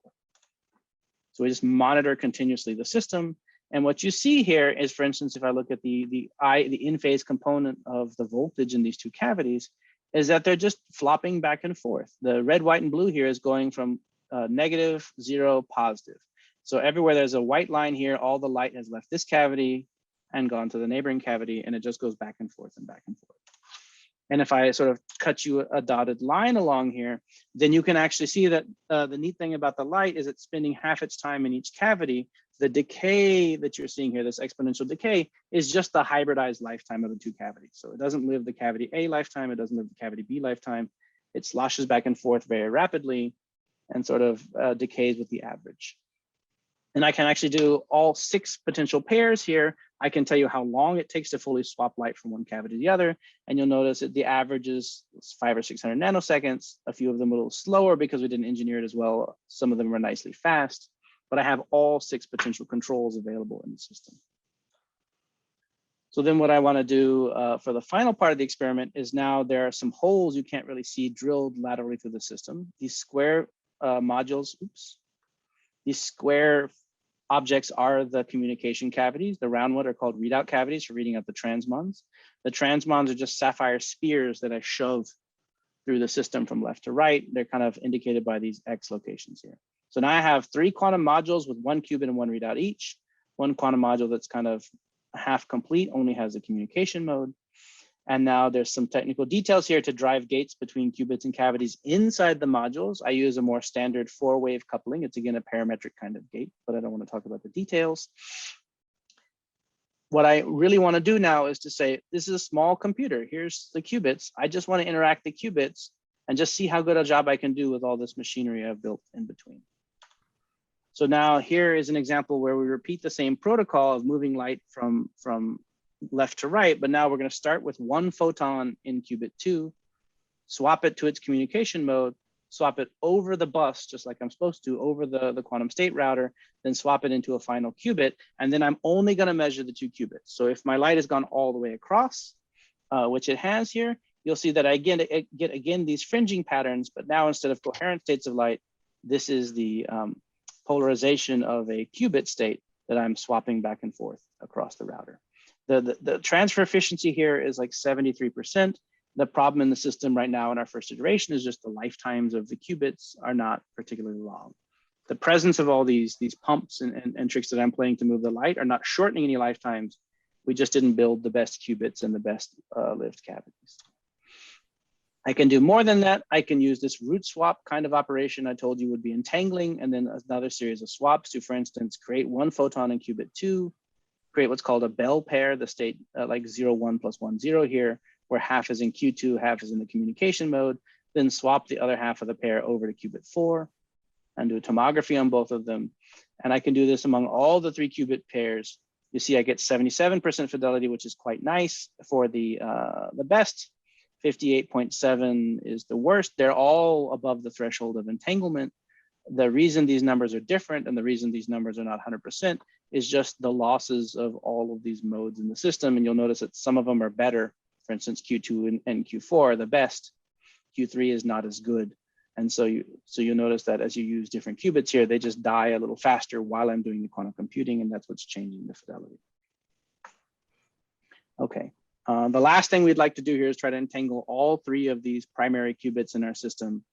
Speaker 2: So we just monitor continuously the system. And what you see here is, for instance, if I look at the in-phase component of the voltage in these 2 cavities, is that they're just flopping back and forth. The red, white, and blue here is going from negative, 0, positive. So everywhere there's a white line here, all the light has left this cavity and gone to the neighboring cavity, and it just goes back and forth and back and forth. And if I sort of cut you a dotted line along here, then you can actually see that the neat thing about the light is it's spending half its time in each cavity. The decay that you're seeing here, this exponential decay, is just the hybridized lifetime of the 2 cavities. So it doesn't live the cavity A lifetime, it doesn't live the cavity B lifetime. It sloshes back and forth very rapidly and sort of decays with the average. And I can actually do all 6 potential pairs here. I can tell you how long it takes to fully swap light from one cavity to the other. And you'll notice that the average is 500 or 600 nanoseconds. A few of them a little slower because we didn't engineer it as well. Some of them are nicely fast, but I have all 6 potential controls available in the system. So then what I want to do for the final part of the experiment is now there are some holes you can't really see drilled laterally through the system. These square modules, these square objects are the communication cavities. The round ones are called readout cavities for reading out the transmons. The transmons are just sapphire spears that I shove through the system from left to right. They're kind of indicated by these X locations here. So now I have 3 quantum modules with 1 qubit and 1 readout each, 1 quantum module that's kind of half complete, only has a communication mode. And now there's some technical details here to drive gates between qubits and cavities inside the modules. I use a more standard 4-wave coupling. It's again a parametric kind of gate, but I don't want to talk about the details. What I really want to do now is to say, this is a small computer. Here's the qubits. I just want to interact the qubits and just see how good a job I can do with all this machinery I've built in between. So now here is an example where we repeat the same protocol of moving light from left to right, but now we're going to start with one photon in qubit 2, swap it to its communication mode, swap it over the bus, just like I'm supposed to, over the quantum state router, then swap it into a final qubit, and then I'm only going to measure the 2 qubits. So if my light has gone all the way across, which it has here, you'll see that I get these fringing patterns, but now instead of coherent states of light, this is the polarization of a qubit state that I'm swapping back and forth across the router. The transfer efficiency here is like 73%. The problem in the system right now in our first iteration is just the lifetimes of the qubits are not particularly long. The presence of all these pumps and tricks that I'm playing to move the light are not shortening any lifetimes. We just didn't build the best qubits and the best lived cavities. I can do more than that. I can use this root swap kind of operation I told you would be entangling, and then another series of swaps to, for instance, create one photon in qubit 2, create what's called a bell pair, the state like 0, 1 plus 1, 0 here, where half is in Q2, half is in the communication mode, then swap the other half of the pair over to qubit 4 and do a tomography on both of them. And I can do this among all the 3 qubit pairs. You see I get 77% fidelity, which is quite nice for the best. 58.7 is the worst. They're all above the threshold of entanglement. The reason these numbers are different and the reason these numbers are not 100% is just the losses of all of these modes in the system. And you'll notice that some of them are better. For instance, Q2 and Q4 are the best. Q3 is not as good. And so you'll notice that as you use different qubits here, they just die a little faster while I'm doing the quantum computing, and that's what's changing the fidelity. Okay, the last thing we'd like to do here is try to entangle all 3 of these primary qubits in our system.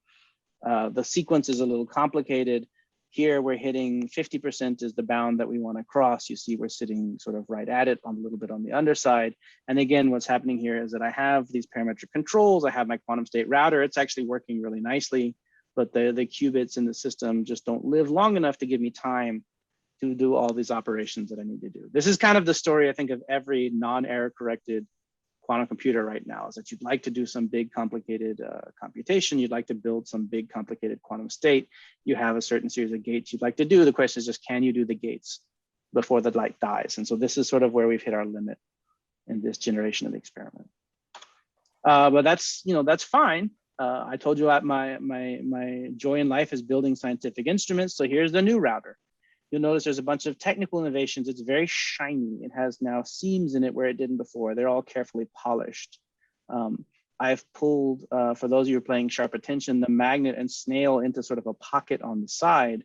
Speaker 2: The sequence is a little complicated. Here we're hitting 50% is the bound that we want to cross. You see we're sitting sort of right at it, on a little bit on the underside. And again, what's happening here is that I have these parametric controls. I have my quantum state router. It's actually working really nicely, but the qubits in the system just don't live long enough to give me time to do all these operations that I need to do. This is kind of the story, I think, of every non-error corrected quantum computer right now, is that you'd like to do some big complicated computation. You'd like to build some big complicated quantum state. You have a certain series of gates you'd like to do. The question is just, can you do the gates before the light dies? And so this is sort of where we've hit our limit in this generation of the experiment. But that's fine. I told you my joy in life is building scientific instruments. So here's the new router. You'll notice there's a bunch of technical innovations. It's very shiny. It has now seams in it where it didn't before. They're all carefully polished. I've pulled, for those of you who are playing sharp attention, the magnet and snail into sort of a pocket on the side.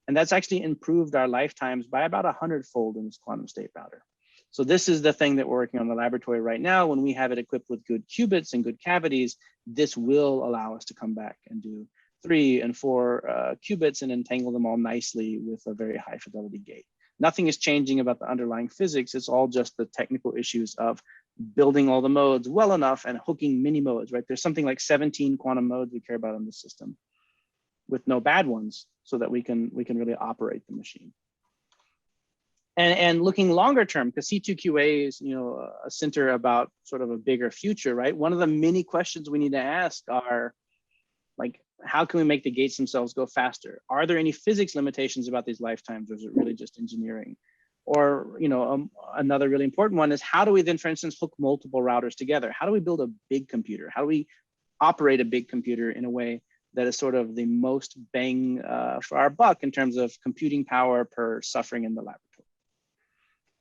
Speaker 2: And that's actually improved our lifetimes by about 100-fold in this quantum state router. So this is the thing that we're working on in the laboratory right now. When we have it equipped with good qubits and good cavities, this will allow us to come back and do 3 and 4 qubits and entangle them all nicely with a very high fidelity gate. Nothing is changing about the underlying physics. It's all just the technical issues of building all the modes well enough and hooking mini modes, right? There's something like 17 quantum modes we care about in the system with no bad ones, so that we can really operate the machine. And looking longer term, because C2QA is a center about sort of a bigger future, right? One of the many questions we need to ask are, like, how can we make the gates themselves go faster? Are there any physics limitations about these lifetimes, or is it really just engineering? Or, another really important one is, how do we then, for instance, hook multiple routers together? How do we build a big computer? How do we operate a big computer in a way that is sort of the most bang for our buck in terms of computing power per suffering in the laboratory?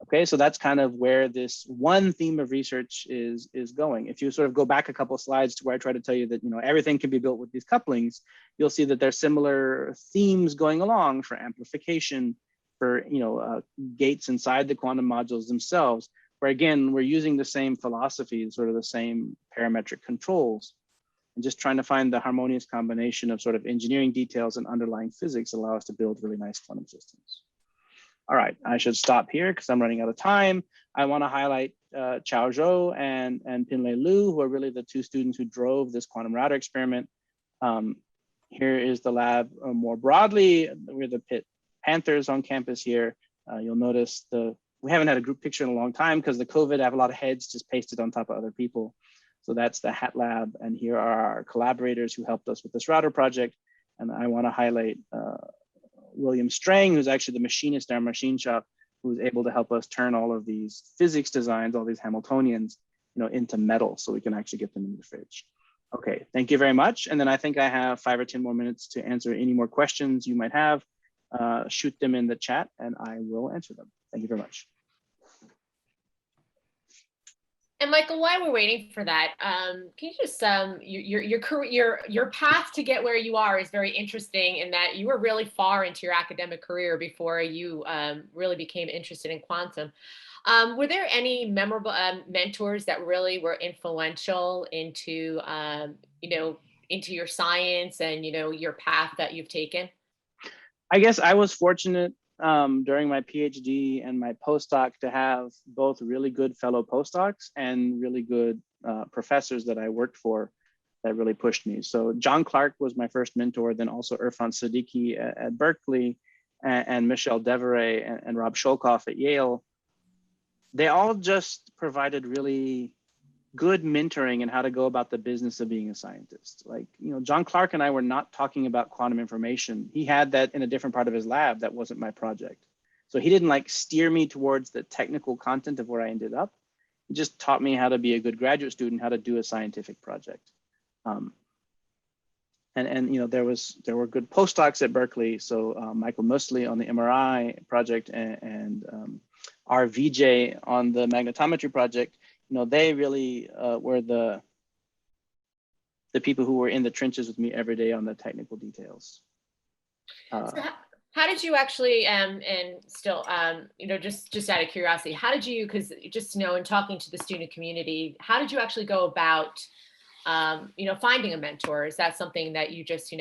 Speaker 2: Okay, so that's kind of where this one theme of research is going. If you sort of go back a couple of slides to where I try to tell you that everything can be built with these couplings, you'll see that there's similar themes going along for amplification, for gates inside the quantum modules themselves, where again we're using the same philosophy, sort of the same parametric controls, and just trying to find the harmonious combination of sort of engineering details and underlying physics allow us to build really nice quantum systems. All right, I should stop here because I'm running out of time. I want to highlight Chao Zhou and Pinlei Liu, who are really the two students who drove this quantum router experiment. Here is the lab more broadly. We're the Pitt Panthers on campus here. You'll notice we haven't had a group picture in a long time because the COVID, I have a lot of heads just pasted on top of other people. So that's the Hat Lab. And here are our collaborators who helped us with this router project. And I want to highlight William Strang, who's actually the machinist in our machine shop, who's able to help us turn all of these physics designs, all these Hamiltonians, into metal so we can actually get them in the fridge. Okay, thank you very much. And then I think I have 5 or 10 more minutes to answer any more questions you might have. Shoot them in the chat and I will answer them. Thank you very much.
Speaker 1: And Michael, while we're waiting for that, can you just your path to get where you are is very interesting in that you were really far into your academic career before you really became interested in quantum. Were there any memorable mentors that really were influential into into your science and your path that you've taken?
Speaker 2: I guess I was fortunate during my PhD and my postdoc to have both really good fellow postdocs and really good professors that I worked for that really pushed me. So John Clark was my first mentor, then also Irfan Siddiqui at Berkeley and Michel Deveray and Rob Sholkoff at Yale. They all just provided really good mentoring in how to go about the business of being a scientist. Like, John Clark and I were not talking about quantum information. He had that in a different part of his lab. That wasn't my project. So he didn't steer me towards the technical content of where I ended up. He just taught me how to be a good graduate student, how to do a scientific project. There were good postdocs at Berkeley. So Michael Musley on the MRI project and our VJ on the magnetometry project. They really were the people who were in the trenches with me every day on the technical details.
Speaker 1: So how did you actually, and still, just out of curiosity, how did you, because just in talking to the student community, how did you actually go about, finding a mentor? Is that something that you just, school,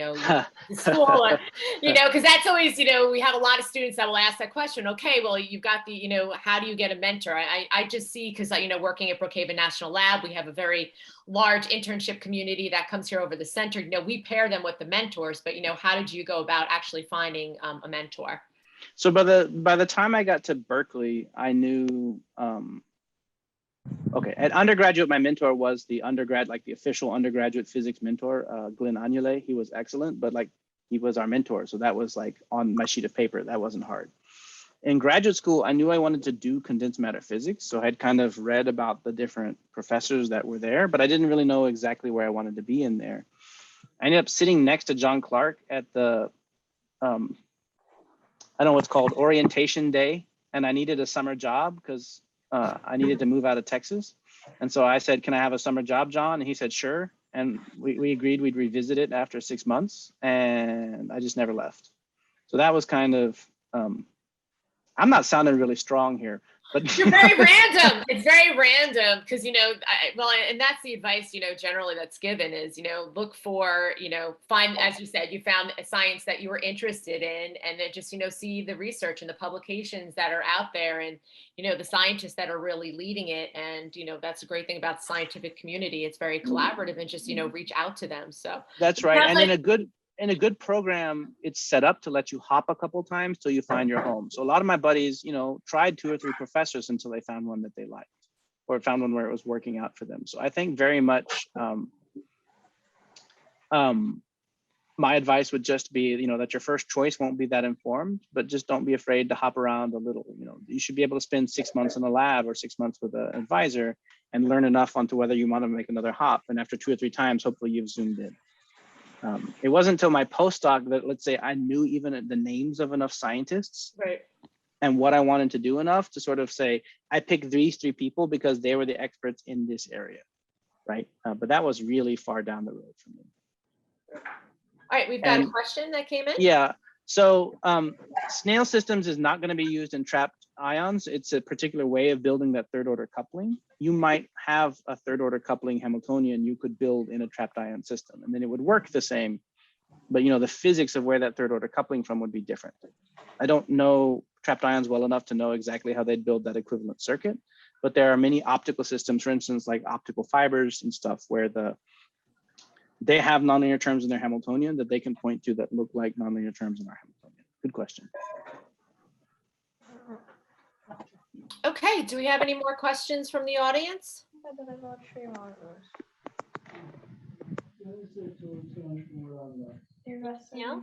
Speaker 1: because that's always, we have a lot of students that will ask that question. Okay, well, you've got the, how do you get a mentor? I just see, because, working at Brookhaven National Lab, we have a very large internship community that comes here over the center. We pair them with the mentors, but, how did you go about actually finding a mentor?
Speaker 2: So by the time I got to Berkeley, I knew, okay, at undergraduate, my mentor was the the official undergraduate physics mentor, Glenn Anule. He was excellent, but he was our mentor. So that was on my sheet of paper. That wasn't hard. In graduate school, I knew I wanted to do condensed matter physics. So I'd kind of read about the different professors that were there, but I didn't really know exactly where I wanted to be in there. I ended up sitting next to John Clark at the, I don't know what's called, orientation day. And I needed a summer job because I needed to move out of Texas. And so I said, can I have a summer job, John? And he said, sure. And we agreed we'd revisit it after 6 months. And I just never left. So that was kind of, I'm not sounding really strong here, but
Speaker 1: you're very random. It's very random because, and that's the advice, generally that's given is, look for, find, as you said, you found a science that you were interested in, and then just, see the research and the publications that are out there and, the scientists that are really leading it. And, that's a great thing about the scientific community. It's very collaborative and just, reach out to them. So
Speaker 2: that's right. And in a good program, it's set up to let you hop a couple times till you find your home. So a lot of my buddies, tried 2 or 3 professors until they found one that they liked, or found one where it was working out for them. So I think very much my advice would just be, that your first choice won't be that informed, but just don't be afraid to hop around a little. You should be able to spend 6 months in a lab or 6 months with an advisor and learn enough onto whether you want to make another hop. And after 2 or 3 times, hopefully you've zoomed in. It wasn't until my postdoc that, let's say, I knew even the names of enough scientists,
Speaker 1: right,
Speaker 2: and what I wanted to do enough to sort of say, I picked these 3 people because they were the experts in this area, right? But that was really far down the road for me.
Speaker 1: All right, we've got a question that came in.
Speaker 2: Yeah, so Snail systems is not going to be used in trapped ions. It's a particular way of building that 3rd order coupling. You might have a 3rd order coupling Hamiltonian you could build in a trapped ion system, and then it would work the same, but the physics of where that 3rd order coupling from would be different. I don't know trapped ions well enough to know exactly how they'd build that equivalent circuit. But there are many optical systems, for instance, like optical fibers and stuff, where they have nonlinear terms in their Hamiltonian that they can point to that look like nonlinear terms in our Hamiltonian. Good question.
Speaker 1: Okay, do we have any more questions from the audience? Yeah.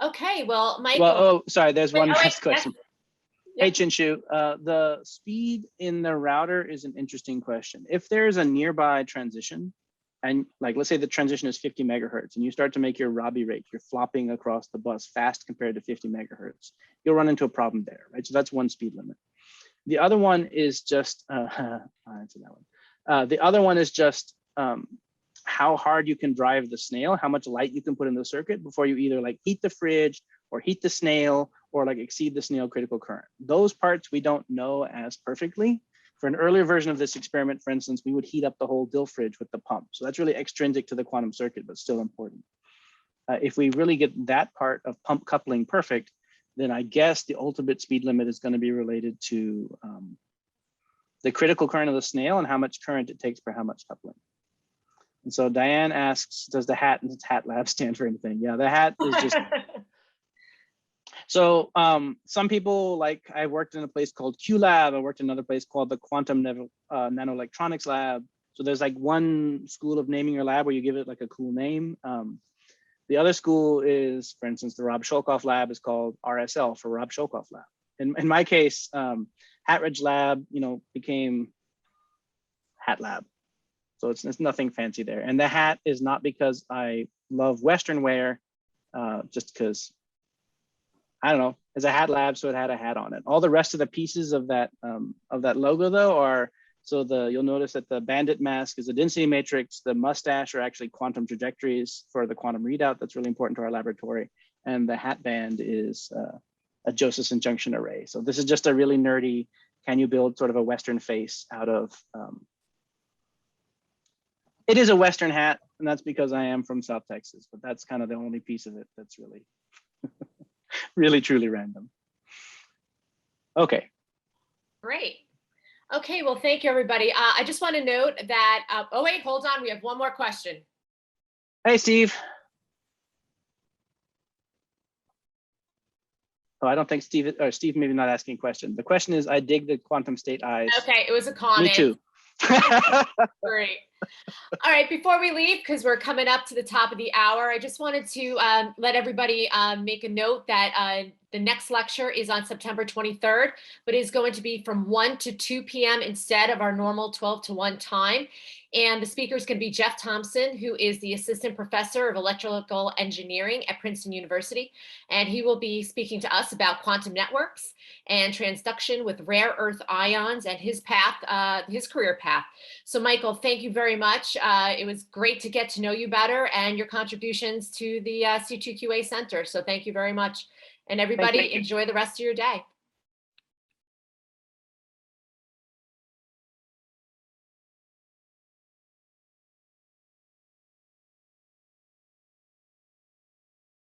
Speaker 1: Okay, well, Michael.
Speaker 2: Well, oh, sorry, there's one
Speaker 1: Wait,
Speaker 2: last
Speaker 1: yes.
Speaker 2: question.
Speaker 1: Yep.
Speaker 2: Hey, Chinshu, the speed in the router is an interesting question. If there's a nearby transition, and like, let's say the transition is 50 megahertz, and you start to make your Rabi rate, you're flopping across the bus fast compared to 50 megahertz, you'll run into a problem there, right? So that's one speed limit. The other one is just, I'll answer that one. The other one is just how hard you can drive the snail, how much light you can put in the circuit before you either like heat the fridge or heat the snail or like exceed the snail critical current. Those parts we don't know as perfectly. For an earlier version of this experiment, for instance, we would heat up the whole dill fridge with the pump. So that's really extrinsic to the quantum circuit, but still important. If we really get that part of pump coupling perfect, then I guess the ultimate speed limit is going to be related to the critical current of the snail and how much current it takes per how much coupling. And so Diane asks, does the HAT and HAT lab stand for anything? Yeah, the HAT is just, so some people, like I worked in a place called Q Lab, I worked in another place called the Quantum Nanoelectronics Lab. So there's like one school of naming your lab where you give it like a cool name. The other school is, for instance, the Rob Sholkoff Lab is called RSL for Rob Sholkoff Lab. In my case, Hatridge Lab, became Hat Lab. So it's nothing fancy there. And the hat is not because I love Western wear, just because, I don't know, it's a hat lab, so it had a hat on it. All the rest of the pieces of that logo though are, so you'll notice that the bandit mask is a density matrix, the mustache are actually quantum trajectories for the quantum readout. That's really important to our laboratory. And the hat band is a Josephson junction array. So this is just a really nerdy, can you build sort of a Western face out of, it is a Western hat, and that's because I am from South Texas, but that's kind of the only piece of it that's really, really truly random. Okay.
Speaker 1: Great. Okay, well, thank you, everybody. I just want to note that, oh wait, hold on, we have one more question.
Speaker 2: Hey, Steve. Oh, I don't think Steve maybe not asking a question. The question is, I dig the quantum state eyes.
Speaker 1: Okay, it was a comment.
Speaker 2: Me too.
Speaker 1: Great. All right, before we leave, because we're coming up to the top of the hour, I just wanted to let everybody make a note that the next lecture is on September 23rd, but is going to be from 1 to 2 p.m. instead of our normal 12 to 1 time. And the speaker is going to be Jeff Thompson, who is the Assistant Professor of Electrical Engineering at Princeton University. And he will be speaking to us about quantum networks and transduction with rare earth ions and his path, his career path. So Michael, thank you very much. It was great to get to know you better and your contributions to the C2QA Center. So thank you very much. And everybody, enjoy the rest of your day.